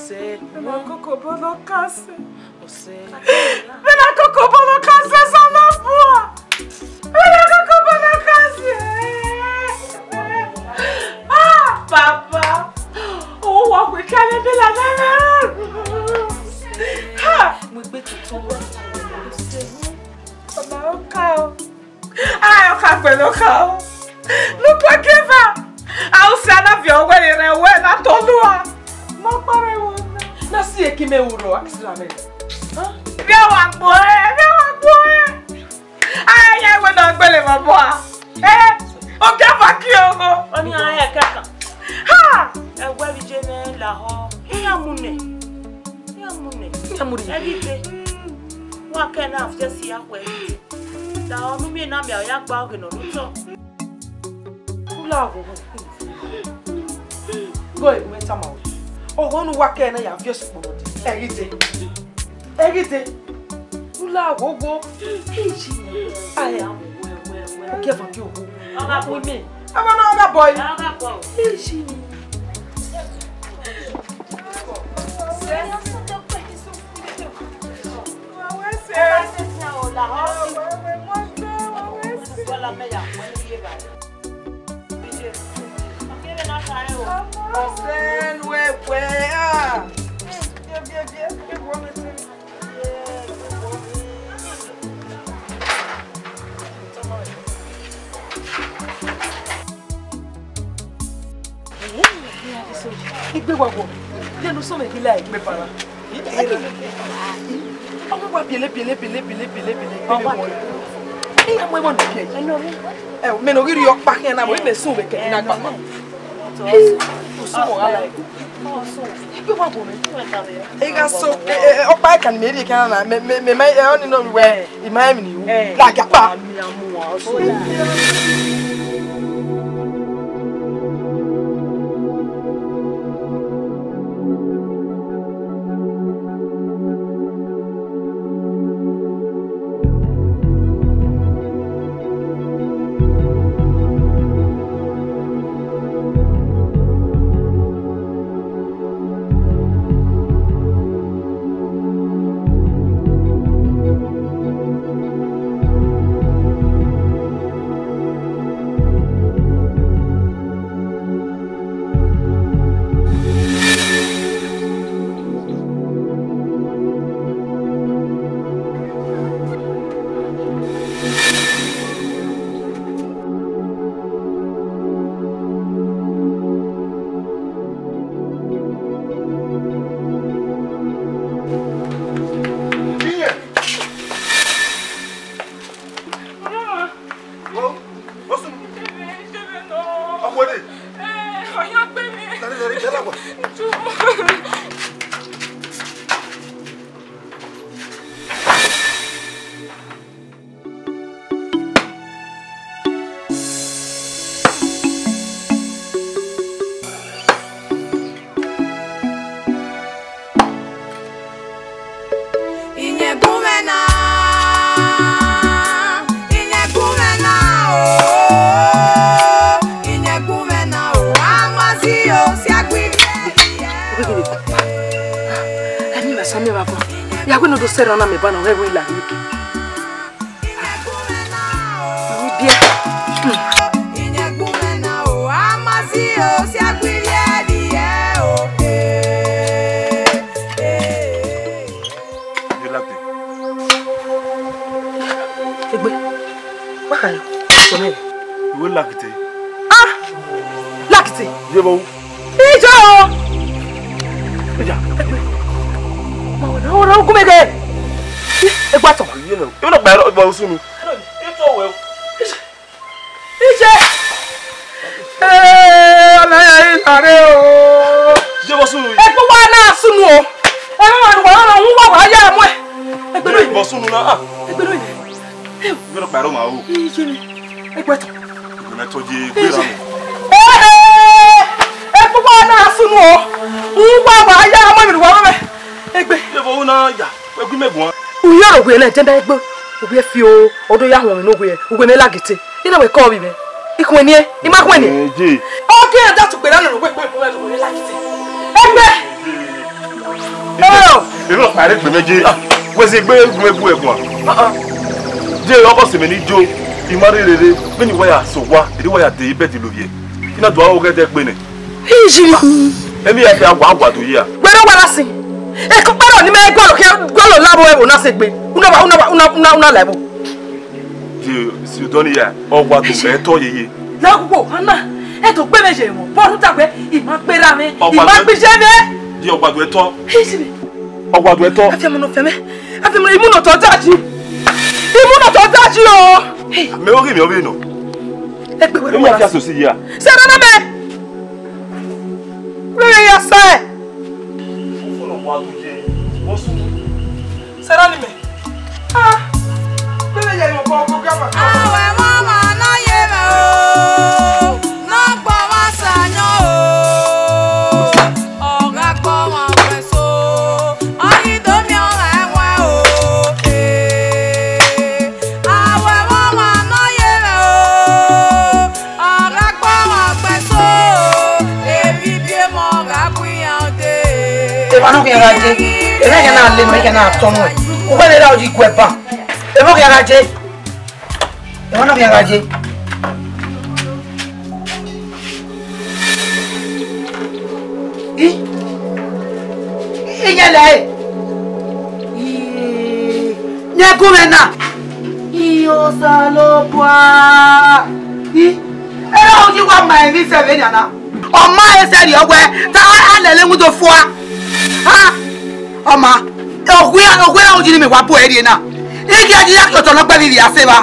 Você. Mena cocobo no case. Você. Mena cocobo no case essa na boa. Mena cocobo no case. Ah, papa. Oh, wa ku kale bi la na. Ha, Mo gbé tuntun wá. Você. ọba o ka o. Ah, o ka pẹ̀lú ka o. Look what give her. I'll say na vi owe re we na tolua. Mo pare wo. Na si e ki me uro akisira me. Bí wa gbo e. Ai, ai, we na gbele mo bo a. O ke fa ki o go. Oni aya kaka. Ha! Egbe bi je ne la ho. Iya mune. Nyamuri. Edite. Wa ke na afje si akwa edite. Da o mi na mi ya gba oge no luto. Ula go. Go e we tama o. O go nu wa ke na ya fie supo de. Egite. Ula go. Ai am we. O ke fa ki o go. Oga boy me. Aba na oga boy. Oga boy. Igbe wago. Lenu so me gila igbe para. Ọmọ wa pele. Iya mo mo no pie. Me no giri yo pa ke na mo me sun be ke na gba. O so mo ala. Igbe wago me. Iga so o pa kan me ri kan na me mai oni no we I mai mi ni wu. La ga pa. Mi amu wa so. Será na me bana we we la niki. Ni bien. Inyegumena o amazio si agwirie di o. Je l'apte. Egbe. Bakayo. Somele. Wo lakite. Ah! Lakite. Je bo. Ijo! Eja. Ora ogumege. Egbato. You know. You no gba bo sunu. Ito we. Ije. Ala ire o. Je bo sunu. Egbe wa na sunu o. E wa wa ya mo. Egbe lo Bo sunu na ah. Egbe lo You no gba ro ma o. Ije ni. Egbato. You na toje gbera mo. Egbe wa na sunu o. Wa ya mo mi wa me. Egbe. Je bo na ya. Egbe megun. Uyo ogwe na jenda egbe. Ogwe fi o odo ya won no gwe. Ogwe me lagite. Ina we call me. Ikun eni e. Ima kun eni. Je. Okay, that to pe lanu ogwe pe lagite. Egbe. èmi lọ pàrẹ gbé méje wẹsẹ gbé gbẹgbẹ ẹ̀gbọ́n jẹ ọkọ sèmi ní jó ìmọ̀rẹ́ rere bẹ́ẹ̀ ni wáyà sọ wá èdè wáyà dé ibẹ̀ ti lóye iná dùn àwọn ọgẹ́dẹ́ gbé ni. ìjìmọ̀. ẹ̀mí yà fi àgbà àgbà tó yíya. gbẹ̀rẹ̀ wà lásì èkó pẹ́rọ ní mẹ́ gbọ́lọ̀ lábọ̀ ẹ̀wò náà ṣe gbé una lẹ́bù. si o dọ́ni yà ọgbà tó fẹ́ tọ́ yeye. lákòókò hànà ètò gbé méje mọ̀ bọ́ọ̀lù tàgbẹ́ ìmọ̀ gbéra mi ìmọ̀ gbéṣẹ́ mi. di ọgbà tó ẹ tọ́. ìjìmọ̀. ọgbà tó ẹ tọ́. àfẹ́mọ̀nà fẹ́mẹ́ àfẹ́mọ̀nà ìmúnà tó dájú o. mẹ orí mi ọbẹ̀ nù. ẹ gbé wẹ́rẹ́ èmi àti àsòsí yìí à. sẹ́dọ̀ náà mẹ́ lórí ẹ̀yà sẹ́ ẹ̀. sẹ́dọ̀ ni mẹ́ bẹ́ẹ̀ yẹ ìwọ̀n kọ́ gábà. àwẹ̀ mọ́mọ́ náà yé mẹ́ o náà gbọ́ wọn sàyàn o ọ̀gá gbọ́ wọn pẹ̀ so ọ̀yìndómi ọ̀rẹ́ ẹ̀wọ̀n o àwẹ̀ mọ́mọ́ náà yé mẹ́ o ọ̀gá gbọ́ wọn pẹ̀ so èmi bí mo ọ̀gá búyàn dé. ìbánu kìí ra jẹ ìrẹ́ yẹn náà lé mọ́ ìkẹ́ náà tọ́nu ẹ̀ kó bẹ́ẹ̀ lè ra ojú ikú ẹ̀ bá ìbánu kìí ra jẹ ìwọ́n náà kìí ra jẹ. ìyẹlẹ nyẹ gómìnà ìyọsàlọpàá ẹrọ ojú wa mọ ẹmí sẹfẹ nìyànà ọmọ ẹsẹ rí ọgbẹ tá a lẹ lẹnu tó fún wa ọmọ ògùn ojú ni mi wà bọ ẹrí náà igi ajé yàtọ̀ náà pẹ́ bíbí àṣẹ wa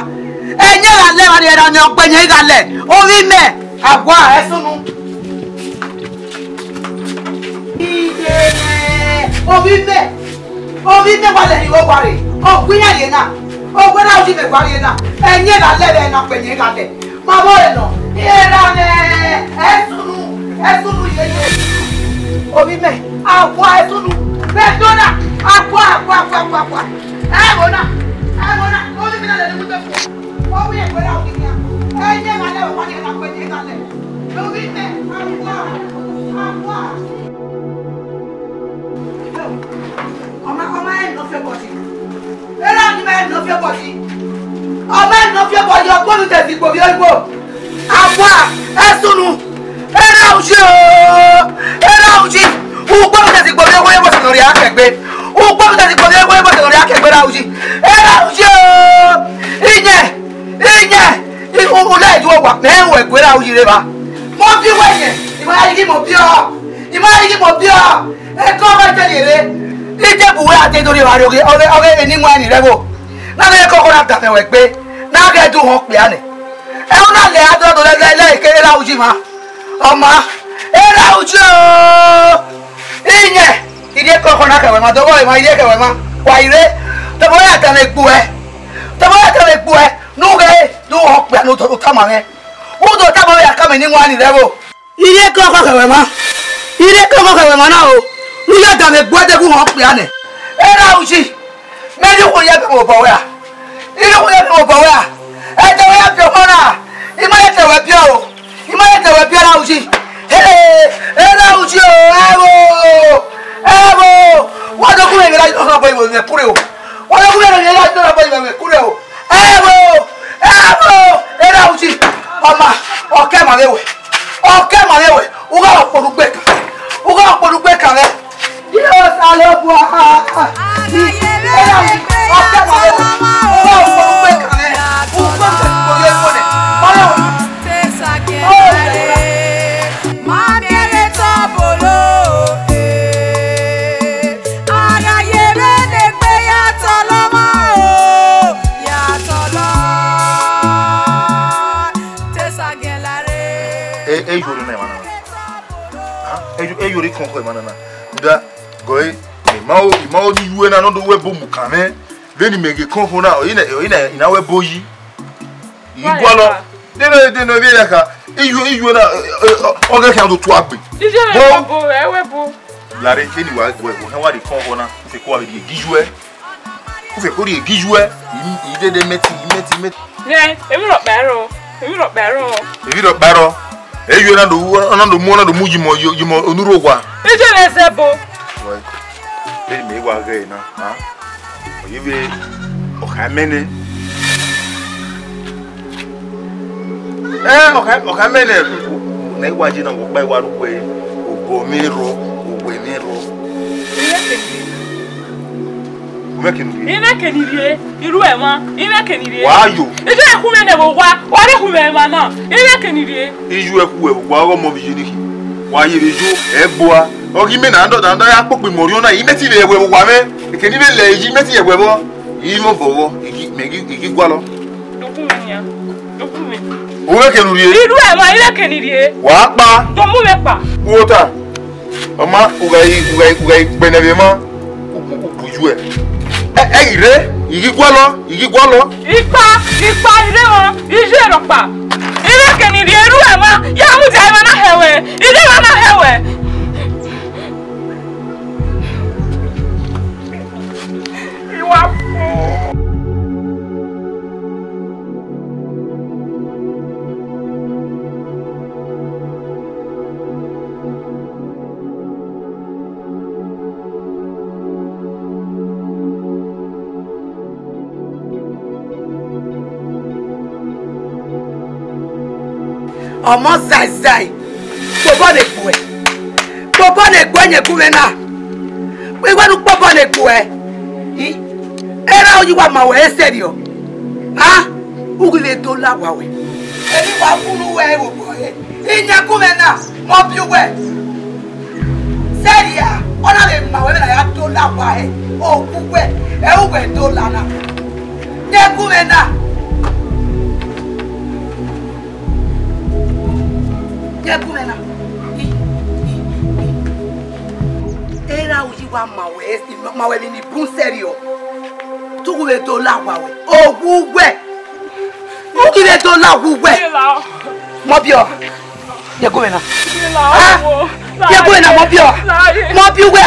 ẹ̀yẹ́ rà lẹ́wà ni ẹ̀rọ ni ọgbẹ́ yẹn rà lẹ̀ orí mẹ́ àgọ́ ẹ̀sùnú. orí mẹ́ wà lẹ́yìn ó wàrè ọ̀gbìn yẹn náà ọgbẹ́ náà ojú mi wà rí náà ẹ̀yẹ́ rà lẹ́wà ẹ̀nà pẹ̀ yẹn rà lẹ̀ máa bọ̀ ẹ̀ nà ẹ̀rọ ẹ̀sùnú yẹyẹ orí mẹ́ àgọ́ ẹ̀sùnú bẹ́ẹ̀ dọ́nà àgọ́ ẹ̀wọ̀n náà orí mi náà lẹ́nu mú tẹ́ fún ọ. Owi ẹgbẹ́ náà òkè ní à. Ẹyẹ máa lẹ́wọ̀ wọ́n ní ẹ̀ka pé ní ẹ̀ka lẹ̀. Lórí tẹ̀ àbúrò. Ọmọ ẹ̀ nọ fẹ́ bọ̀ sí. Eré àti mẹ́ ẹ̀ nọ fẹ́ bọ̀ sí. Ọmọ ẹ̀ nọ fẹ́ bọ̀ sí ọgbọ́n tẹ̀sí gbòbí ọgbó. Àbúrò ẹ̀sùnù. Eré àwùjọ. Eré àwùjọ. Ugbọ́n tẹ̀sí gbòbí ọgbó yẹ bọ̀ sí lórí akẹgbẹ́. Ugbọ́n tẹ̀sí gbòbí ọgbó yẹ bọ̀ sí lórí akẹgbẹ́ àwùjọ. Eré àwùjọ. Ìwọ̀n láì tó wà mẹ́wọ̀ ẹ̀gbẹ́ra òyìnbó bá. Mo bí wẹ̀yẹ̀, ìmọ̀láyìí mo bí ọ́. Ẹ̀kọ́ ọmọ ìjẹ́lẹ̀ ìjẹ́bùwé àti ìtorí ìwà ọ̀rẹ́ ẹ̀níwọ̀n ẹ̀nì rẹ̀ wò. Náà ẹ̀kọ́ kọ́ náà dàmẹ̀wẹ̀ pé náà kẹ́ dùn hàn pè á nì. Ẹ̀hún náà lẹ̀ adọ́dọ̀ lẹ́ẹ̀kẹ́ ẹ̀ráwùjì ma. Ọmọ ẹ̀ráwùjì ooo. Ìyẹn ìdí kọ́kọ́ náà kẹwẹ̀ máa dọ́wọ́ ìmọ̀ ìdí kẹwẹ̀ máa wà ìrẹ́. Tọ́bọ̀ yà tẹ̀lé gbù ẹ. Nuge do hok ya no to kama nge. Wo do tama ya kama ni nwani lebo. Ile ko kewe ma. Na o. Nu ya da me gbode ku hok ya ne. Era uchi. Me ni wo ya be mo bo ya. Ile wo ya be mo bo ya. E te wo ya bi o na. Ima ya te we bi ra uchi. Era uchi o. Ewo. Wo do ku me ra no na bo ibo me kure o. Wo do ku me ra no na bo ibo me kure o. Ewo, era uchi. Mama, oke malewe. Uga opolugbe kan le. Yo sale bua. Era uchi. Oke malewe. Uga opolugbe kan le. Uga opolugbe kan le. Eyori konko manana da goy imao ni yuwe na no do webo mukame veni mege konko na ina webo yi igwalo de no bi ka eyu na oga kan do to agbe webo lare keni wa he di konko na se ko abi gijue o fe ko di gijue ide de meti ne ebi ro baro eyu na do mu na do muji mo onuro wa ije na sebo Let me walk again now. Huh? You be okay, many. Okay, many. Next watch you know by what way. Ubomiro, ubemiro. Imekeniriye iru ema imekeniriye wayo ejo ekume ne bogwa wale kumema na imekeniriye iju ekuwe bogwa go mo bijini waye rejo egboa ogi me na ndo ya pope mori na imeti le ewe bogwa me ekeni be le iji meti ewe bo imo bowo igi gwalo dokumenya dokume umekeniriye iru ema imekeniriye wa pa to mu me pa wota oma ugai benebe ma ubujue ire igi gwalo ipa ire won ije ro pa imekeniriye iru ema ya mu je ema na hewe ide na hewe iwa Ọmọ zai popo ne gbe nye kume na we wanu popo ne gbe era oyi wa ma we serio ha ugile to la wa we eni wa funu we wo boye inya kume na mo bi we seria ona le ma we na ya to la wa e o kuwe e ugwe to la na nye kume na Kumena. Era ujiwa mawe ni bun serio. Tuwe to la wa we. O gugwe. Tuwe to la gugwe. Mobio. Ya kumena. Ya kumena mobio. Mobio we.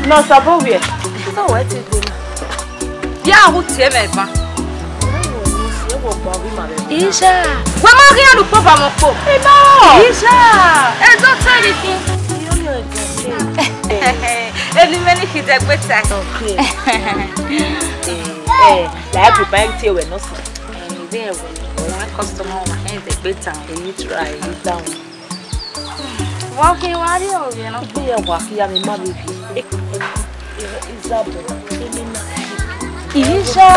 No, sabo wie. So what is it? Ya hu tie me ba. Isha. Wa ma ri alu papa mo po. No. Isha. E do tell it. Eli meni hide gbeta. Okay. La prepare tie we no so. There we. One customer wa hen de gbeta. You try it down. Walking wari o ye no. Be ya wa ya me ma baby. Isabel. Isha.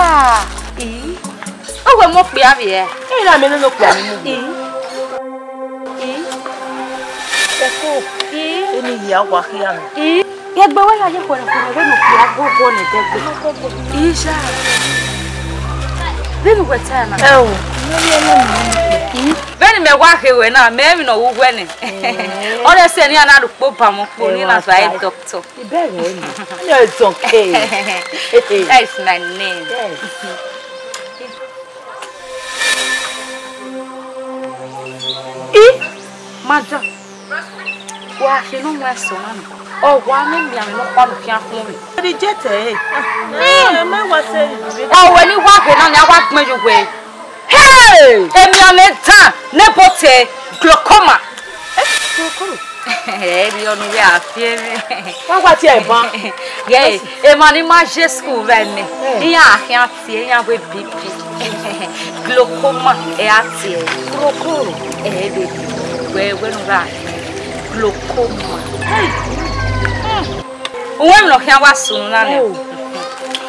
Oh, we mo pe abi e. Na me no pe ami mu. Eko. Eni ya wa ya me. Ye gbe wa ya je ko re we no pe agogo ni degbe. Isha. Bemi go time na. Beni me wa hewe na me no wo gwe ni. Ore se ni ana rupo pa mo po ni na by doctor. Ibere ni. No, it's okay. That's my name. Yes. Madam. Wa se no wa so na. Oh, wa me mi ame no kwa no fia fun mi. Reject eh. Me wa say. Oh, when you wa he na ni wa gbon ju gwe. Hey! Emi ame tan nepote glaucoma. Glaucoma. Eri onu we afie mi. Wa gba ti e ban. Yeah, e ma ni ma je school ve mi. Iya ahian ti, iya we BP. Glaucoma e ati. Glaucoma. Eri we no ra. Glaucoma. Hey. Unwe mi no hian wa sunu na ni.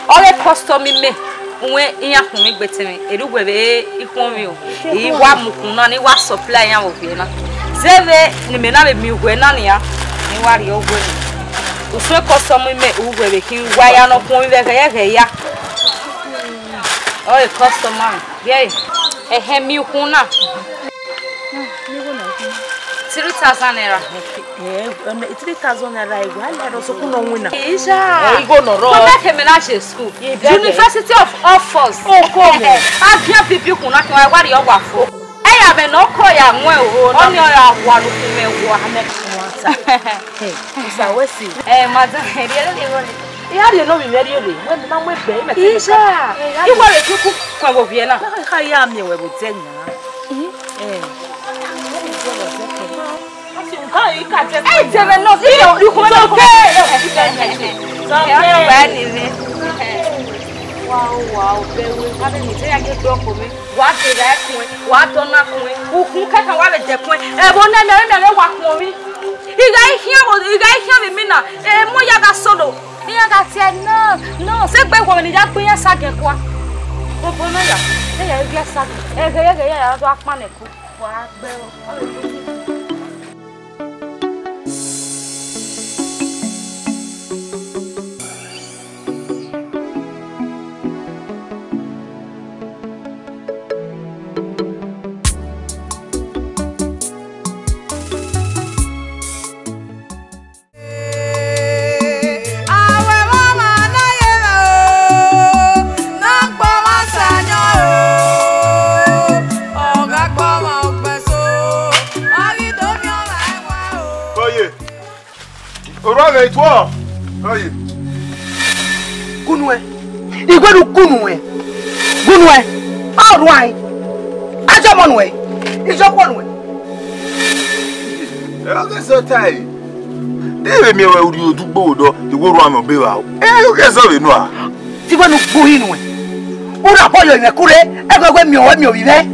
Ore custom me. Unwe iya hun mi gbete mi. Erugwe be ikun mi o. Yi wa mukun na ni wa supply yan wo bi na. Zeve ni me na be mi ugwe na ni ya. Ni wa ri ogwe. Ufe custom me ugwe be ki wa ya no kun mi be ke ya. Oh, customer. Yeah. Mi kun na. 3,000 naira. 3,000 naira ego. I let us open on winner. Isha. You go no wrong. Come back to school. University of Oxford. Oh, come. I can't be people not know what you're for. I have no coya on your one Hey, Mr. Wesley. Madam, You know me very early. When the man went back, Isha. You were a cook from Vienna. I am here with 10. You can't just. Hey, Jerry, no, you come Wow, baby, having me say I get drunk for me. What did I point? What don't I point? Who can't have a point? Everyone never walk for me. You guys hear me now. Moyaga solo. Moyaga said, no, say by woman, you just bring a sack and quack. Oponoya, they get sack. I walk man. Et toi? Voyez. Kunwe. Igwedu kunwe. Kunwe. All right. Ajamonwe. Ijoponwe. Okay, so tight. They me we uri odugbo odo, igwo ru am obe wa. Okay, so we know. Ti gwenu buhinwe. Ura boyo ime kure, egwegwe mi owiwe.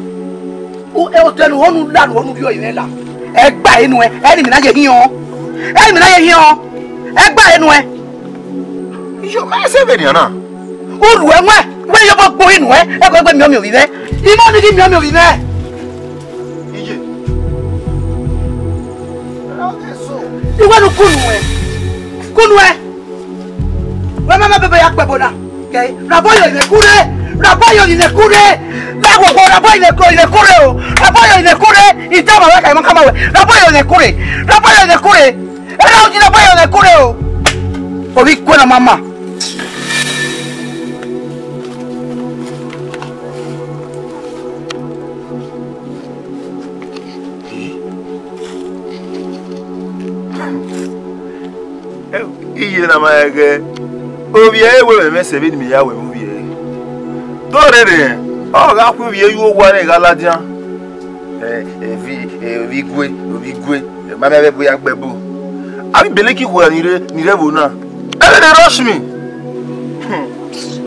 O e o tenu onu lanu onu bi oyiwe la. Egba enu e, eni mi na je hiyan. Eni mi na je hiyan. Egba enu e. Yo ma se veni ana. Uru enwe, we yo bo inu e, egwegwe mi owiwe. Imo ni gi mi owiwe. Ije. Igwenu kunwe. We mama bebe ya peboda. Okay? Raboyo ine kure. Lago ko raboyo ine kure o. Raboyo ine kure. Itama weka imon kama we. Raboyo ine kure. Era uji raboyo ine kure o. Obi kwena mama. Iye na maege. Obi ewe me se bi mi ya we mu bi e. Do re. O ga ku bi yu ogwa re ga ladian. Obi gwe. Mama be bo ya gbebo. Abi beleki ko ni re bo na. They rush me.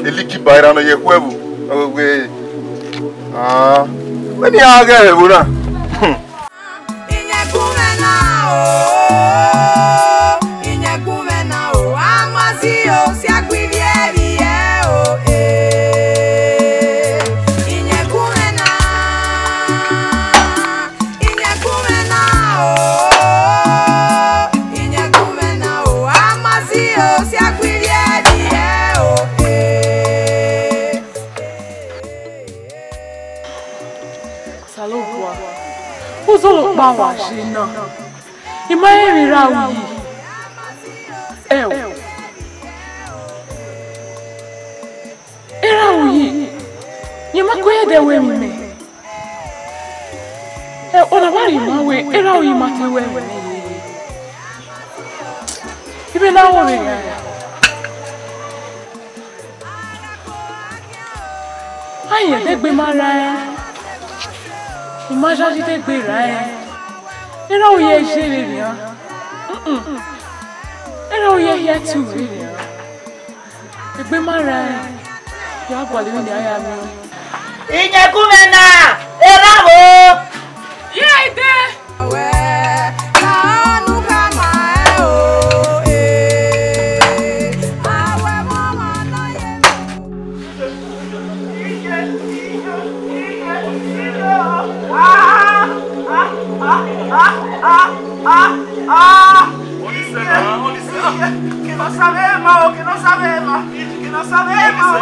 Eliki bayra no ye kwebu. Ogwe. When you are get bo na. Bawa shina. Imaye rawi. Erawi. Yema kwede we me. Ona wari mawe erawi matewe me. Ibe na wo me. Aye degbe mara. Imagine degbe ra. Era o ye jere ya. Era o ye here too. Egbe mara. Ya gwale ni aya mi. Inye kumena. Era wo. Ye ide. Que no sabemos.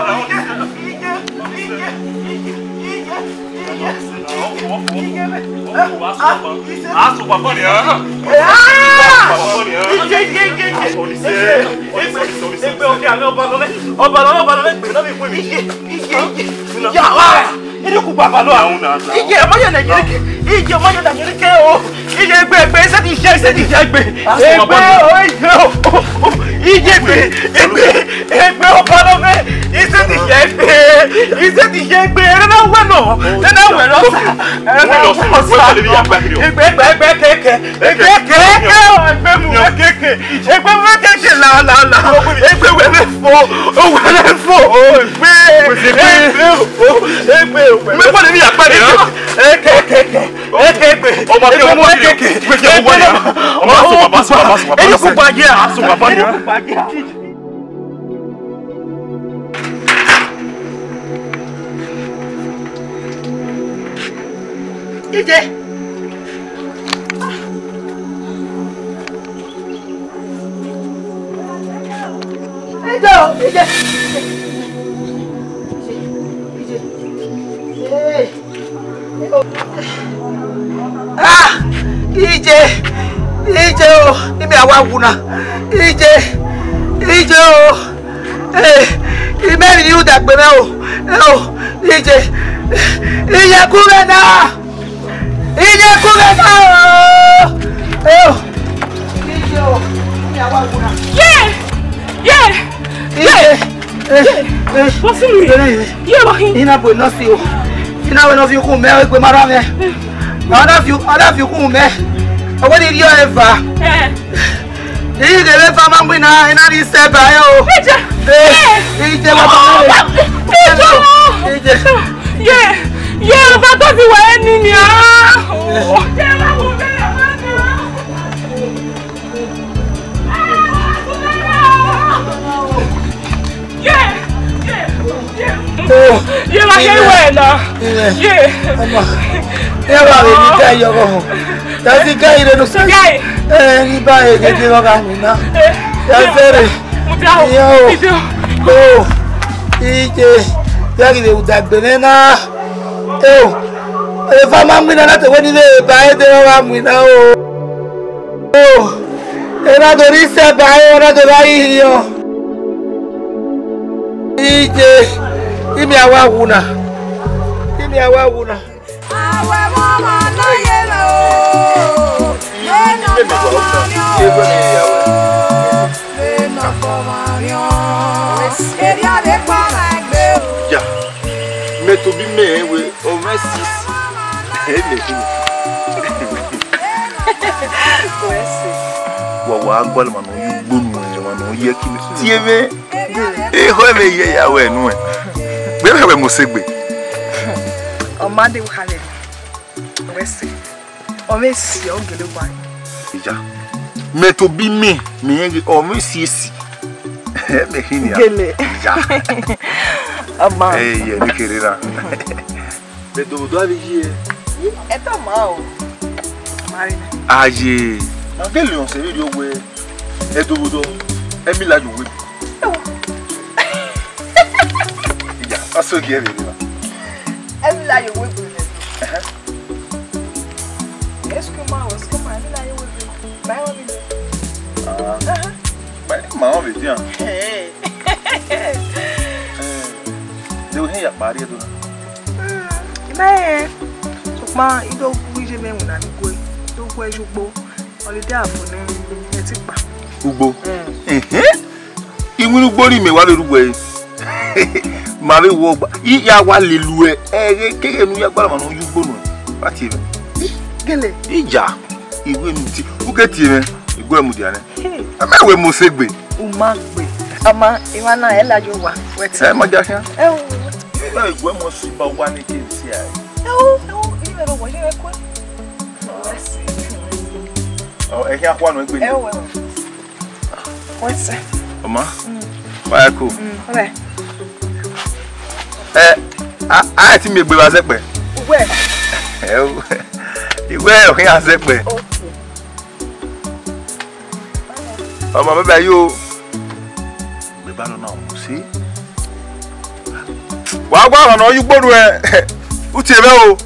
Uti ebe o.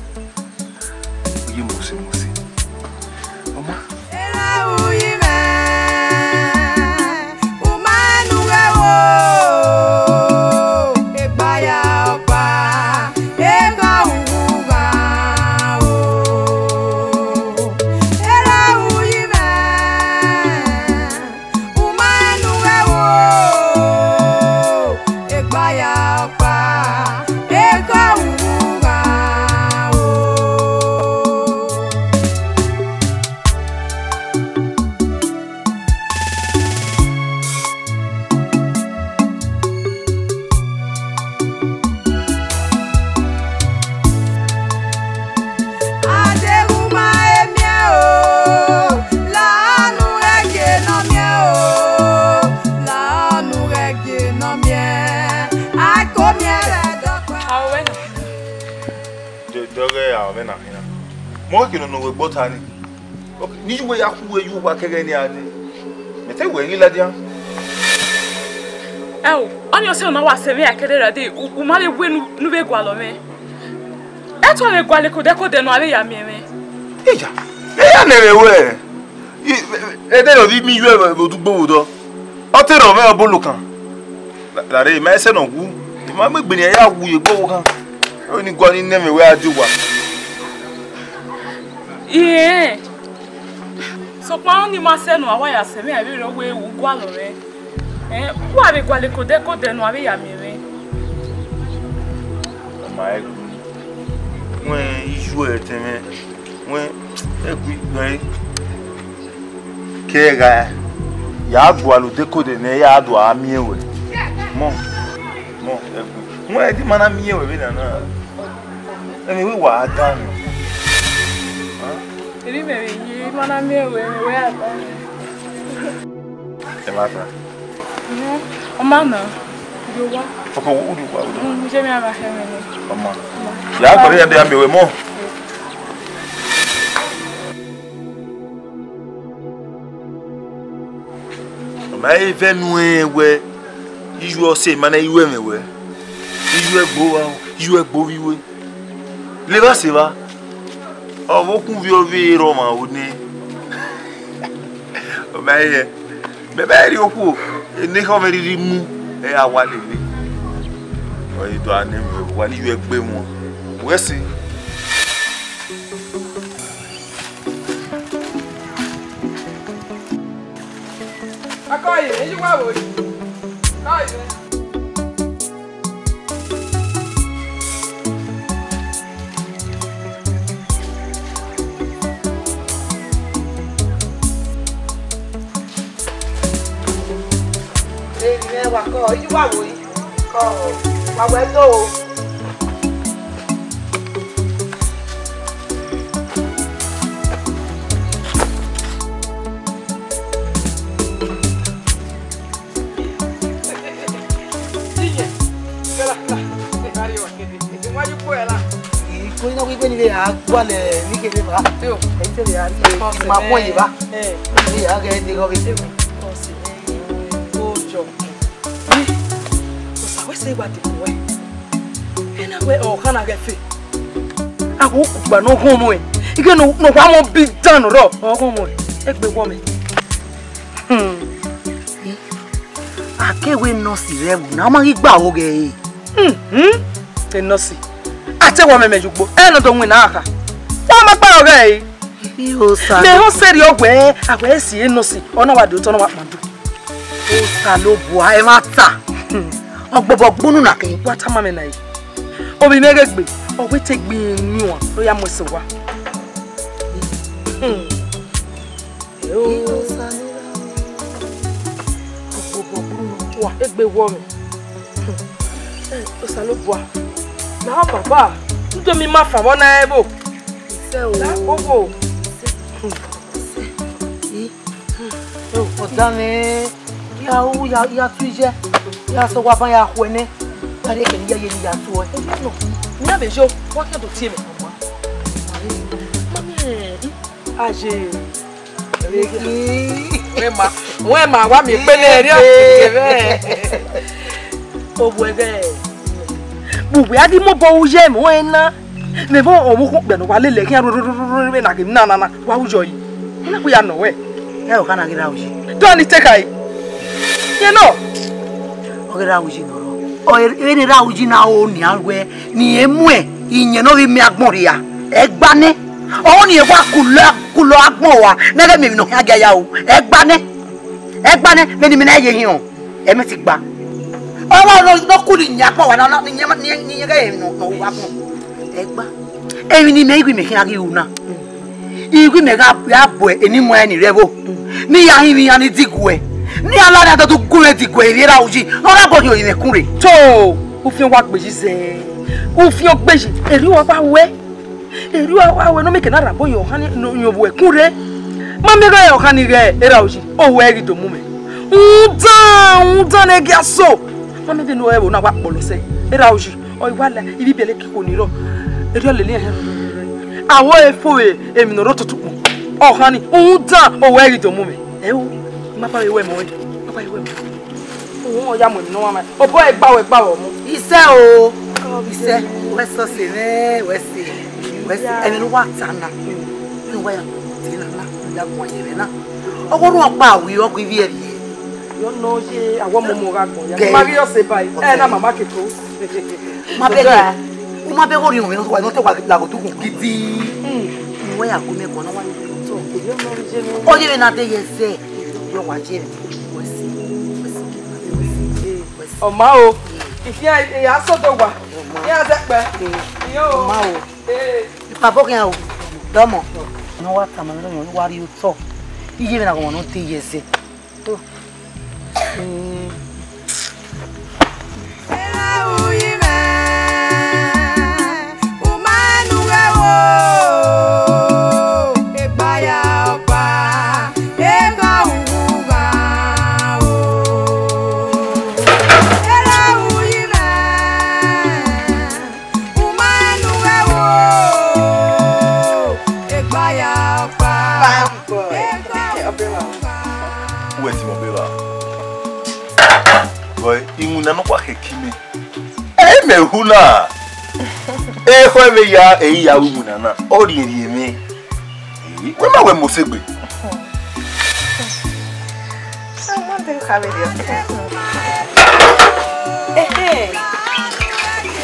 Oye musi. Mama. Era uyime. Umanu ewo. Ebaya opa. Ega uga o. Era uyime. Umanu ewo. Ebaya opa. Ega uga o. Adeguma emie o, lanu ege no mie o, lanu ege no mie, ako mie re dokwa. Awena. Doge ya omena hina. Mo ke no we gbota ni. Okay, ni we ya ku we yu wa kege ni ade. Me te we ni la dia. Onye ose na wa sebe akedera de umale we nu be gwalo me. Eto le gwale ko de no ale ya mieme. Eja. Ya nere we. E de no bi mi yu e odugbo do. O te ro me obulu kan. La re me se no gu. Ma me gbe ni ya wu ye gbo kan. O ni gwa ni neme we ajuwa. Yeah. So pa ni ma se no awa ya sebe abi ro we wu gwalo me. Wa be gwale ko de no ale ya mieme. My when you were teme when egui kega ya gbo alu decode ne ya do amiewe mo egui mo e di mana miewe be na na emi we wa adan Iri me yi mana miewe we ata. e mata O mana. Yo wa. oko uru kwa Je me aba heme ni. mama ya ko ya de amiewe mo ma even we you say mana iwe mewe iwe gbo wiwe le ba se ba o mo kun vi ovi roma oni o ma ye me ba ri oku ni ko me ri mu e awale le o ido ani me wa ni iwe gbe mo we si Akoye, eji wa wo. Akoye. Eji wa ko, eji wa wo. Ko, wa we do. Coina we when we are one Nicky River. My boy, we are getting over it. We say what the boy. And I wear all kind of get fit. I hope but no home way. You can no one won't be done or home way. Take the woman. I can't win no see them. Now, my bow gay. No see. I tell woman, you go. And I don't win aka. What my power gay? You say, they don't say your way. I will see no see. Oh, no, I do. Turn what man do. Oh, salo boy, matter. Oh, Bobo na ke. What am I na? Oh, we make me. Oh, we take me new one. Oh, ya mo se wa. You say, oh, Bobo wa. Egbe wo mi. Oh, salo boy. Na papa. Tu te mi ma fa na ebo. say Oh. oh, dame. Ya tuije. Ya so wa ban ya hwene. Pare ke ni ye ni ya to e. No. Mi ave jo. Wa ke do tie me. Mami. Aje. Wema wa mi pe le ri o. Obu ege. Bubu adi mo bo uje mo ena. me bo o mu ko be no wale le kian ro be na ke na wa ujo yi na ku ya no we e o kana gira uji do ni take ai you know o gira uji no ro o e ni ra uji na o ni alwe ni emu e iyen no bi mi agbon ri ya e gba ne o ni e wa kulo agbon wa na ge mi no ya ga ya o e gba ne me ni mi na ye hin o e mi ti gba o no kuli nya agbon wa na ni ga ye no wa agbon e gba e ni me igwi me kin agi una igwi me ga ya bo eni mo eni revo ni ya hin mi ya ni digwe ni ala na to gure digwe ri ra uji no ra bo yo ire kunre to o fi wa gbeji se o fi o gbeji eri wa pa we no me ke na ra bo yo han no yo bo kunre ma me ga yo han ni re era uji o we ri to mu me udan e ga so ma me de no e bo na wa polo se era uji o iwala ibi bele ki ko ni ro eri o le le awo efo emi no ro tutupu o han ni udan o we ri to mu me e o ma pa we mo ma pa we mo o ya mo ni no ma o bo e gba o mu ise o ise we so se ne we se eni no wa tana ni wa ya ti na ya gbo yere na ogoro opa awi o ku ibi e yo no je awo mo ga gbo ya ma ri o se bai na mama ke ko ma be go ri o no wa no te wa la go tu gidi ni wa ya ku me ko no wa ni so o je na te yese yo wa je we se o ma o ifia ya so do wa ya ze pe yo ma o pa bo kan o domo no wa ta ma no wa ri o so iye na ko no te yese to Imuna no kwa hekime me huna ho me ya ya imuna na ori me we ma we mosegbe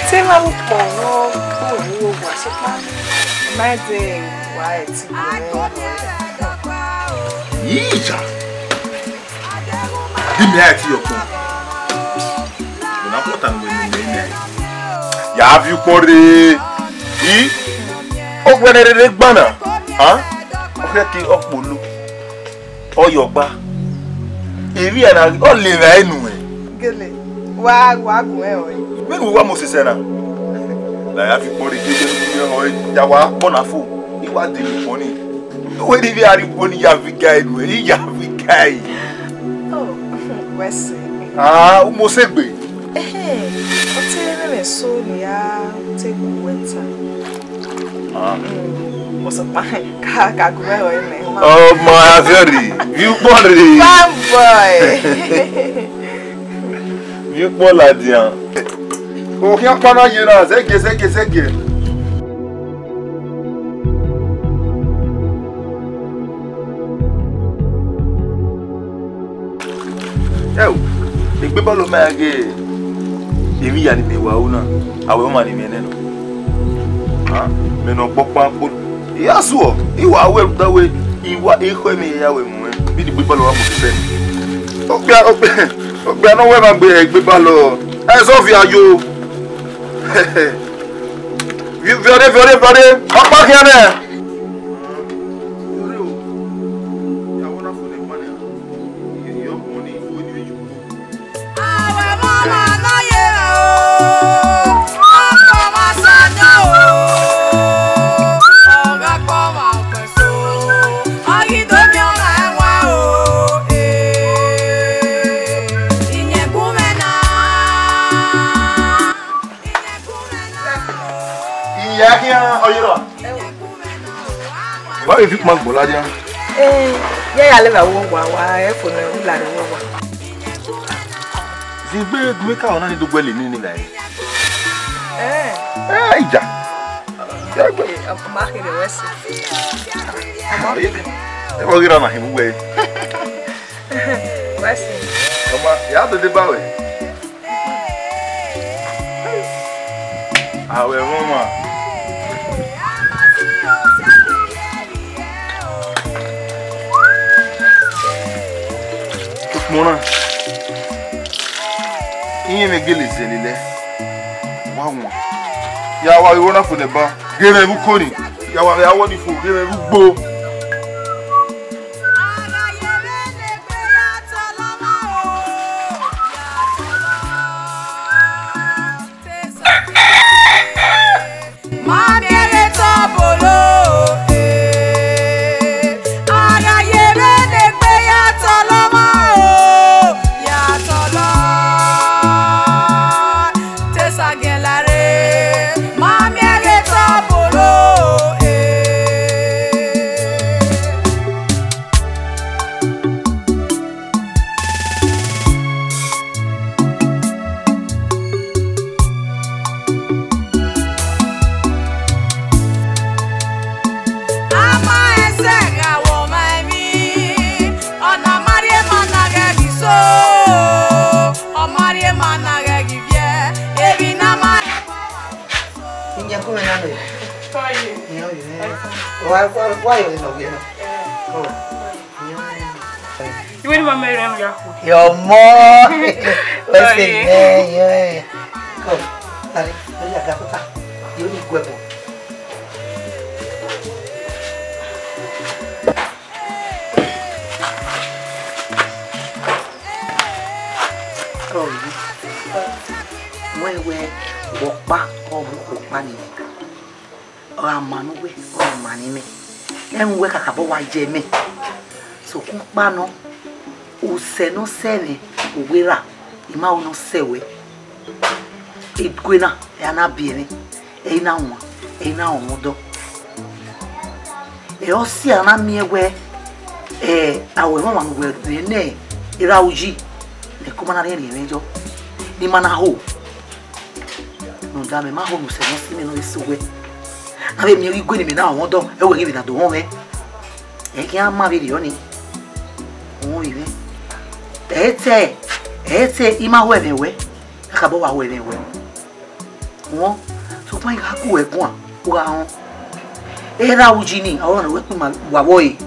se ma mo po no ko ni wo wa se pa ma de wa e ti Ija di me ati yo ko na pota no me ya vi pore yi o gbenere gbana o fe ki opolo oyogba eri ana o le ra enu e gele wa gun e o menu wa mo sese na la ya fi pore jeje o ya wa bona fo iwa de ni poni we di bi ari poni ya fi guy nu e ya fi guy oh wesi mo segbe o te me so ni ya te ku weta o so pa ka gun e o me oh my very you pore bam boy you pore la dian o ki apa na yera zege eu igbe bolo ma ge emi ya ni me wa una awe ma ni me ne no me no popa po ya so iwa awe dawe iwa ehwe me ya we mu bi di igbe bolo wa mo se ogbe no we ma gbe igbe bolo so fi ayo viore papa kiane Why if you man boladia? Ya le ba wo wa e fo na ula re wo wa. Zigbe me ka ona ni dogbe le ni la. Ija. Marque de West. Eu vou virar na rima, ué. West. Vamos lá, já de baú. Ah, ué, vamos lá. Mona. Inye me gele zelile. Wawa. Ya wa iwo na fo ne ba. Gele bu koni. Ya wa ni fo gele bu gbo. Your more. Let's see. Yeah. Come. Dale. Oye, acá está. Yo ni cuerpo. Come. Wewe opa opa ni. Ora manu we, ora mani me. Enwe kakabo wa je me. So kun pa no. Use no sene uwera ima ono sewe igwena yana biene ina nwa ina omodo osi ana miewe awe mama ngwe ne ira uji ne kuma na re rejo ni mana ho no da me ma ho no se no sine no isuwe na be mi igwe ni me na omodo ewe gibi na do ho me ki ama bi ri oni o ibe ete ima wenewe akabo wa wenewe won so pa ga ku egun wa hon era ujini awon we ku ma wa boy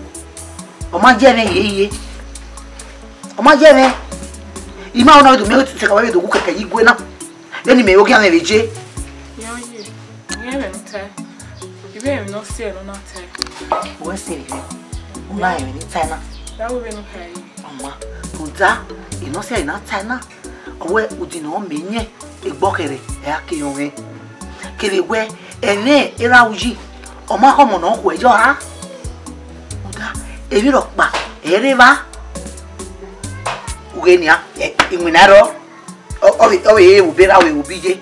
o ma je ne yeye o ma je ne ima ona do me o ti ka wa do ku keke igwe na eni me o ki an leje yo ye me nta ibe me no se no na ta o se ri una me ni ta na da wo be no kai mama Uda, ino se ina tana. Owe udina o menye egbokere e akiyonwe. Kele we ene era uji. O ma homo no ku ejo ha. Uda, ebi ro pa ere ba. Ugenia inwinaro. Owe ubera we ubije.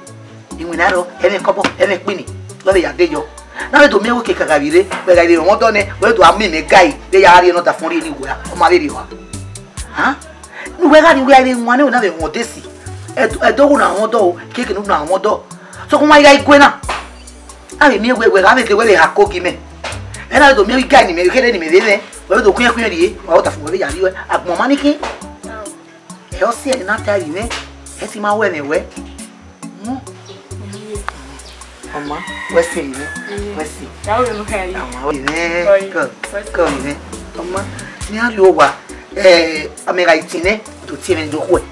Inwinaro ene kobo ene pini. Lo be ya dejo. Na we do mewo ke kagabire, be ga ile won do ne, we do ami me gai, be ya ari no ta fun ri ni wo ya. O ma le ri wa. Ha? We got we are in one of them what this. A dog on do, kicking on one door. So why I go now? I mean, we have it the way they have cooking me. And I don't make any me, get any me, whether the query out of where you are at Momaniki. He'll see it not tell you, it's him away anyway. Mama, where's he? Where's he? Go, Mama, near you over. Amega itine to tiene do kwe.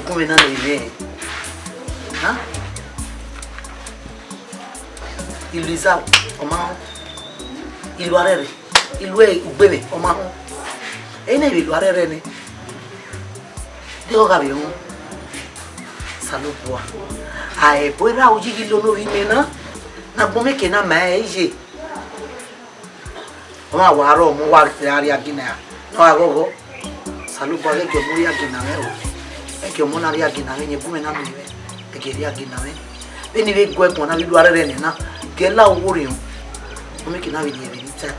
Come na le ha Ilisa o ma ilu arere ilu ugbeme o ma ene ilu arere ni de o ga bi won salopo ai boira uji gi lo no ime na na bome ke na ma eje oma waro mo wa ari agina no agogo salu pale ke muri agina me e ke mo na ari agina me nyebume na me e ke ri agina me beni ve gwe ko na bi duare re na ke la owori o bome ke na bi ni ta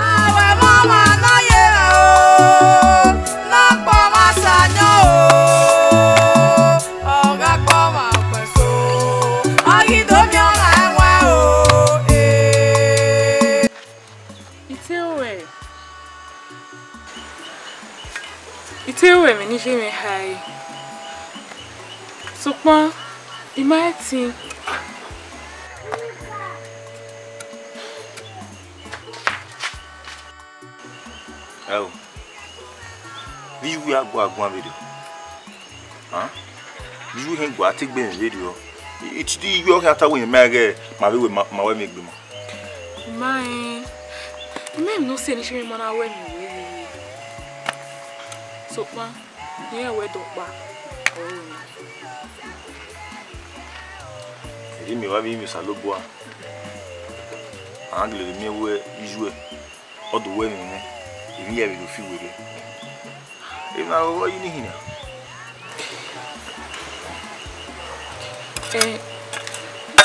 awe mama na ye o na pa ma sanyo o ga pa ma peso ayi do mi ona enwa o Itewe me ni je me hai. Sokwa imati. Oh. Vi wi agwa video. Huh? Vi hen gwa take be video. It's the you can tell when mege ma we we make them. My no say ni she me na we mi we. Sokwa ye we do pa. Ele me va mi saloboa. Angle mi we jouer. Odo we mi. Ele ia do fio we. E na o ini hina.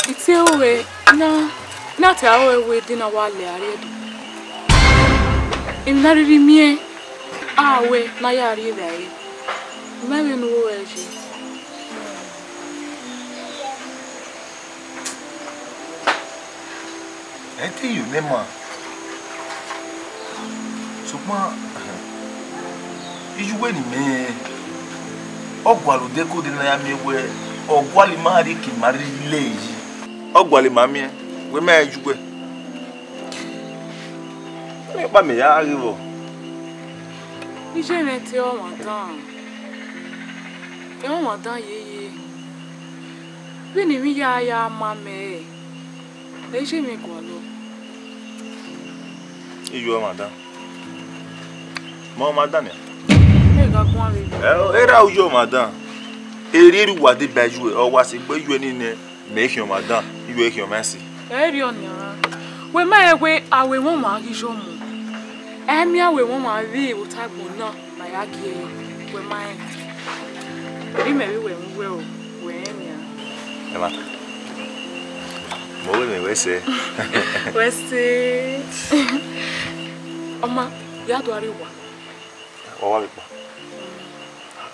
Itewe na te awe we di na wale are do. Im na riri mie awe na ya ari dai. Maybe no we ji. Ente you nema. Sukma ijuwe ni me. Ogwalu deko de na ya mewe. Ogwali mari ki mari leji. Ogwali mamie we me ijuwe. Me ba me ya arivo. Ije ne te o madan. E o madan yeye. Bi ni mi ya mame. E je me gwalo. Ijuwe madan. Mo madan ya. E ga kwa we. Era ujo madan. Eri wa de baju o wa se gbeju ni ne me hion madan iwe hion mercy Eri oni ara we ma ewe awe won ma ri jo mu emi awe won ma ri o tagbo na ma ya ki we ma eri me we o we emi e ma mo we se Oma ya do ari wa o wa pa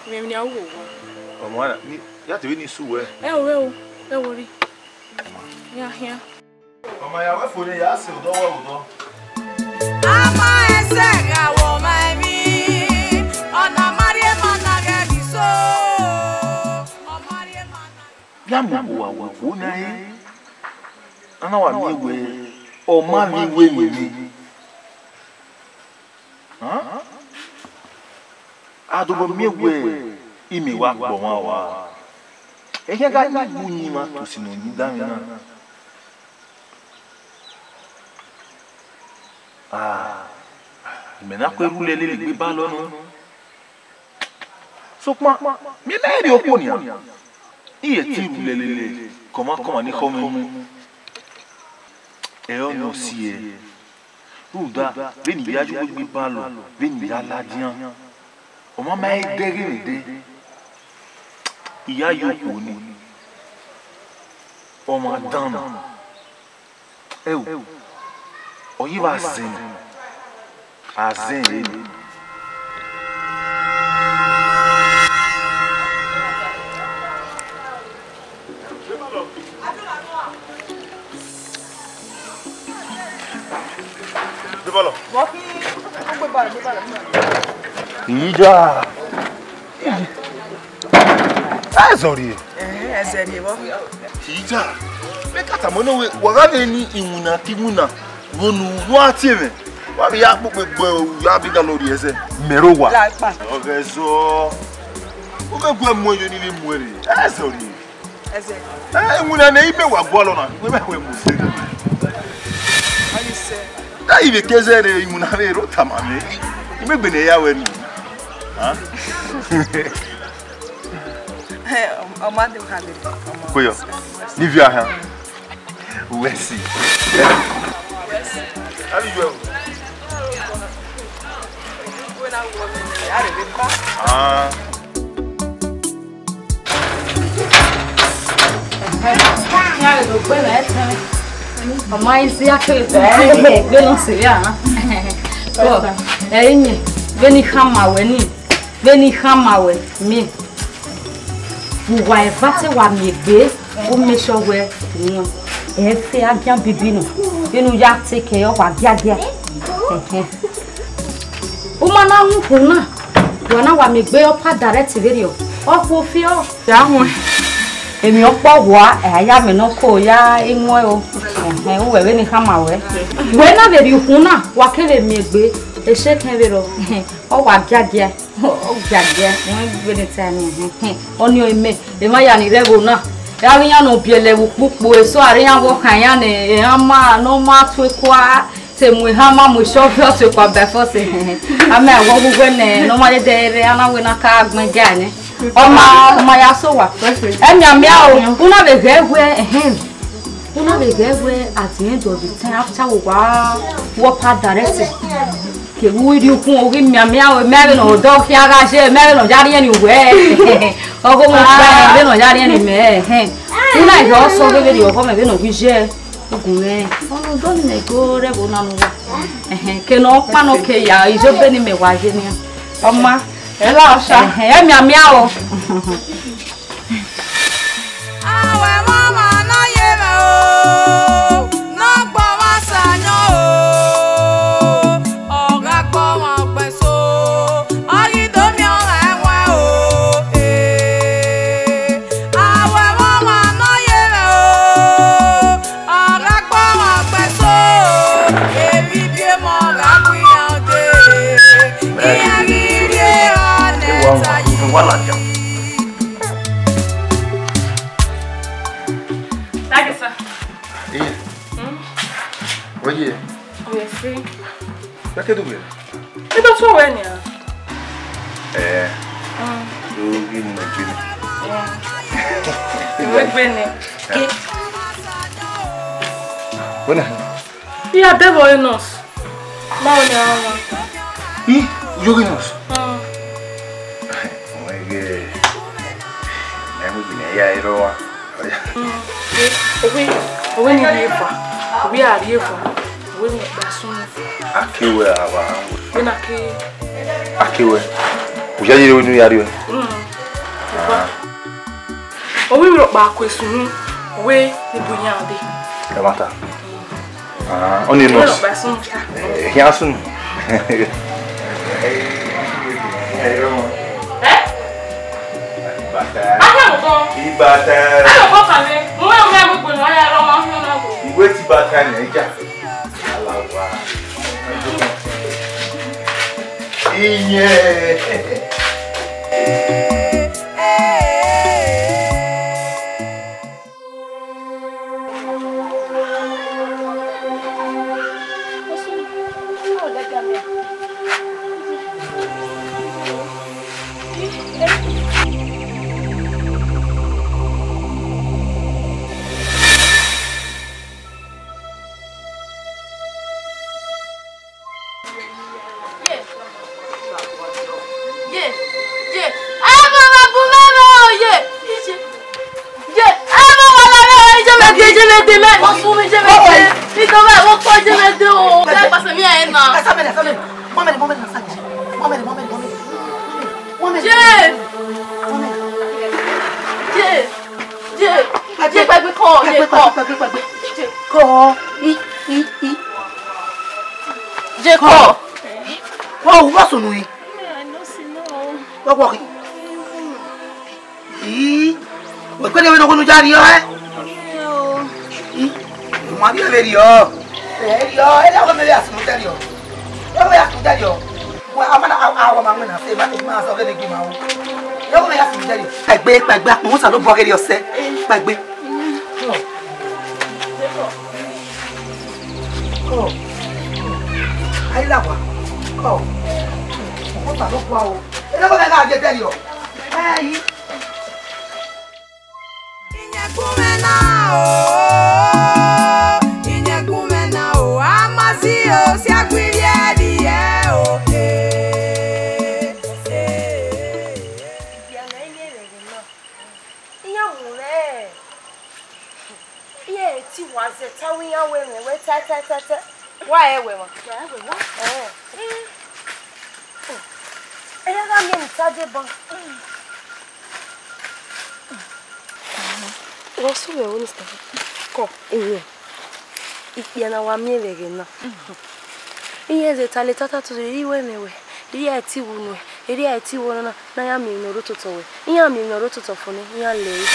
me ni awo wa Omwana ni yati we ni suwe. E wori. Ya hia. Mama ya we fone ya se odo wa odo. ama ese ga wo mai mi ona marie mana ga di so o marie mana Ya mu wa wa fona e. Ana wa mi we o ma mi we ni. Ha? Adobo mi we imi wa gbo wa. Eke ga ni bunyi ma to sinu ni da mi na. Me na ko rule le gbe ba lonu. Sokma mi na ri opo ni a. Iye ti rule le comment ni ko mi. E o no si e. Uda beni biaju gbe ba lo, beni ya ladian. O ma ma e dere ni de. Iya yoko ni. O ma dana. Oyi va zen. Azen ni. Debalo. Moki. Ko ba. Ija. Azori. Ezeri bo. Ija. Me kata mo no we waga ni imuna kimuna. Wonu wa tieme. Wa bi ya pope gbo ya bi ga lori ese. Merowa. La pa. Ogezo. O ke gbo mo yo ni le mu ere. Azori. Eze. Imuna na ime wa gbo lo na. We me we mu se. Ani se. Da ibe kezere imuna re ro tamame. Ime gbe ne ya we nu. Ha? Ọmọdé kàlẹ. Koyo. Livia ha. Wesi. Abi jo. Ah. Ya lo gbé na eteme. Ọmọ isi akere gbé no se ya. Ko, ẹ̀yin, beni hamawe ni. Beni hamawe mi. Wa evate wa mi gbe, o me sure we won. E fe agian bibi no. Benu ya take care wa giagia. O ma na hu kuna. Wa na wa mi gbe opa direct video. O fo fi o. Ya hu. Èmi opo wa aya mi no ko ya inwo o. O we ni hamawe. We na be ri kuna wa kele mi gbe. E se ken be ro. O wa giagia. O giagia. Won gbe ni tani. Oni o ime. E ma ya ni rego na. Ya ri yan no biele wo pupo eso ari yan wo kan yan ni ama no ma tu kwa se mu ha ma mu sho fi o se kwa be fo se. Ama wo gugu ne no ma de re ana we na ka agbon ga ni. Ọmọ ya so wa. Emi amia o, una be gwe Una be gwe at the end of the time after we wa pa direct. Ke wu ri kun o mi amia o me no do ki aga se me no jari ni we. O ko mo pa me no jari ni me. Una yo so be ri o ko me no ki je. Ogun e. Onu do ni go re bo na nu. Ke no pa no ke ya ijo be ni me wa je ni. Ọma Ela Osha. Mi amia o. Awe mama no yeme o. No gbo wa sanyo o. Oga gbo wa peso. Ori do mi o enwe o. Awe mama no yeme o. Oga gbo wa peso. Ebi bi mo ga gwi ande. Wala jam. Dagesa. Iya. Oye. Oye free. Ya que tu bien. E do so we ni a. Tu vi mo jini. We gbene. Bona. Ya debo enos. Ma o ni ama. Joguinos. Ya irowa. Owe ni rifa. Owe a rifa. Owe ni basun. Akiwe aba. Ina ki. Akiwe. Ujajire wenu yariwe. Owe ro pa kwesunu. We ni bunyande. Kamata. Oni nos. Owe basun. Yasun. Ibata. Ayo ko kan mi. Mo e me gbogbo ni ya ro ma fun na ko. Iwe ti bata ni ja. Alawa. Iye. Gbàgbé mo sa lo bo gere ose gbàgbé ai la wa mo sa lo bo o e lo ga je tell yo Why we want? What's the one? Go in. If you know what me again, yes, it's a little to the way. The IT woman, the IT woman, I am in the root of it. I am in the root of phone. I lay.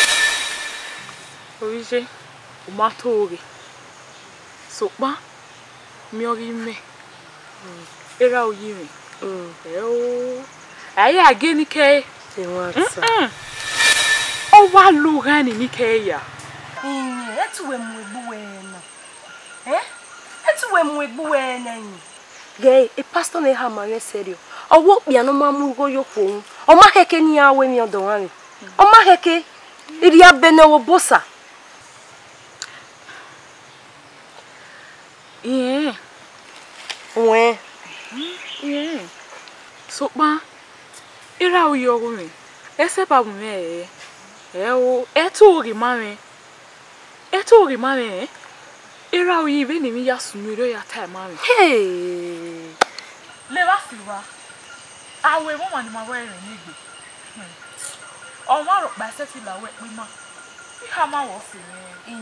Oríṣi, o máa tó orí. Sopa, mi ò rí me. Era oyi mi. Ayé àgé ní kẹ́. Ó wá lù rán ní kẹ́ ya. Etu we mu egbu we na. Etu we mu egbu we na yin. Gay, a pastor na ha mare serio. Owo bia no ma mu go yoko. O ma heke ni awe mi odo wa mi. O ma heke iri abene wo bosa. Yeah. We. Yeah. Sopa, era oyi ogun mi. Ese pa bu me o, etu ori ma mi. Etu ori ma mi. Era oyi be ni mi ya sunuro ya time ma mi. Hey. Le ba siwa. Awe mo ma ni ma we rin ni gbe. O ma ro pa se ti la we pe ma. Iha ma wo si ni. E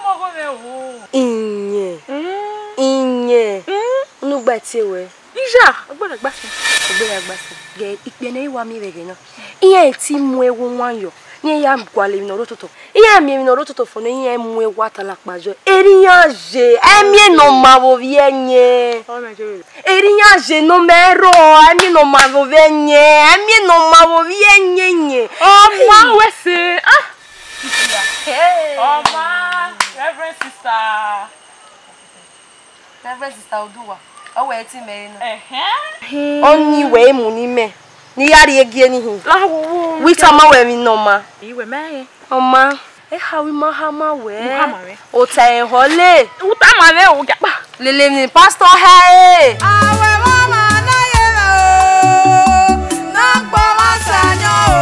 mo go me o. Inye. Nugba ti we. Ija, agbara gbasi. Ogbera gbasi. Ge ipene iwa mi rege na. Iye ti mu ewu nwan yo. Ni ya mkwale mi no rototo. Iye mi no rototo fo no iye mu ewu atala pajo. Eriyan je. Emi no ma wo vie nye. Eriyan je no mero. Emi no ma wo vie nye. Emi no ma wo vie nye nye. Oh ma we se. Ah. Hey. Oh ma, Reverend sister. Reverend sister Oduwa. Owo eti me no. Oni we mu ni me. Ni yari egi enihin. Wita ma we mi no ma. Iwe me. Oma. E ha wi ma ha ma we. Ha ma we. O ta en hole. Uta ma le o gapa. Lele ni pastor he. Awe mama na ye o. Na gbo wa sanyo o.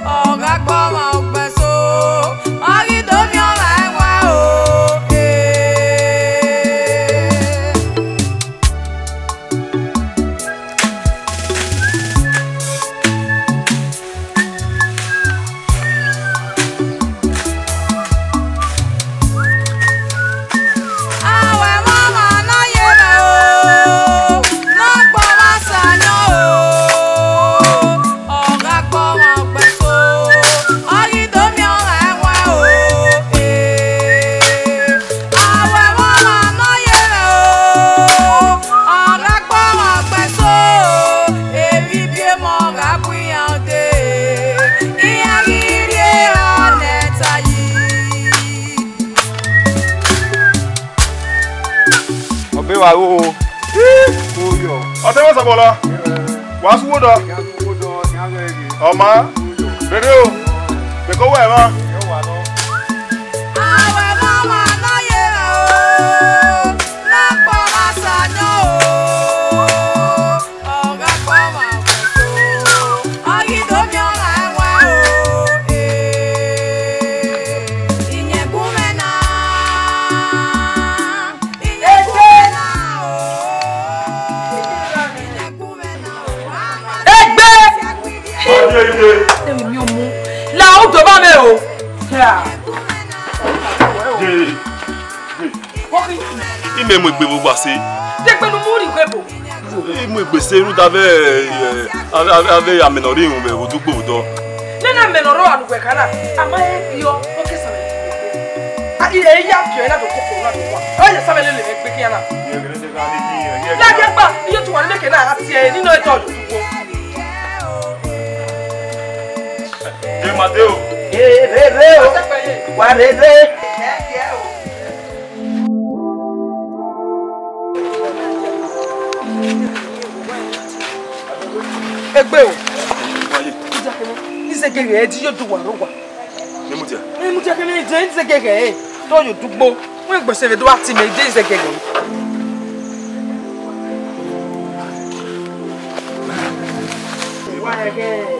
Oga gbo ma ogbeso. Ori do mi o ra wa o. Wa o. Oyo. O te wa sabola. Wa suwo do. O ma. Bere o. Be ko wa ma. Awe mama na ye o. Na gbo ma sanyo o. Oga gbo ma gbo. Agi do mi o ra wa o. Inye gumena. Mi o mu. La o do ba me o. Ime mo igbe gbogbo ase. Je pe nu mu ri gbebo. Mo igbe se ru da ave amenori un be odugbo do. Le na menoro anugwe kana. Ama e bio o ke sabe. A ile ya pio na do koko na do wa. O ye sabe le le pe ki yana. La ke gba, iyo tu wa le ke na ati e nínú eto odugbo. Je Mateo. Wa rere. Egbe o. Ni se ke re di yo do wa ro wa. Memutia. Memutia que me dit c'est quelqu'un. Toi yo tout beau. Moi que c'est doit ti me dit c'est quelqu'un. Ouais,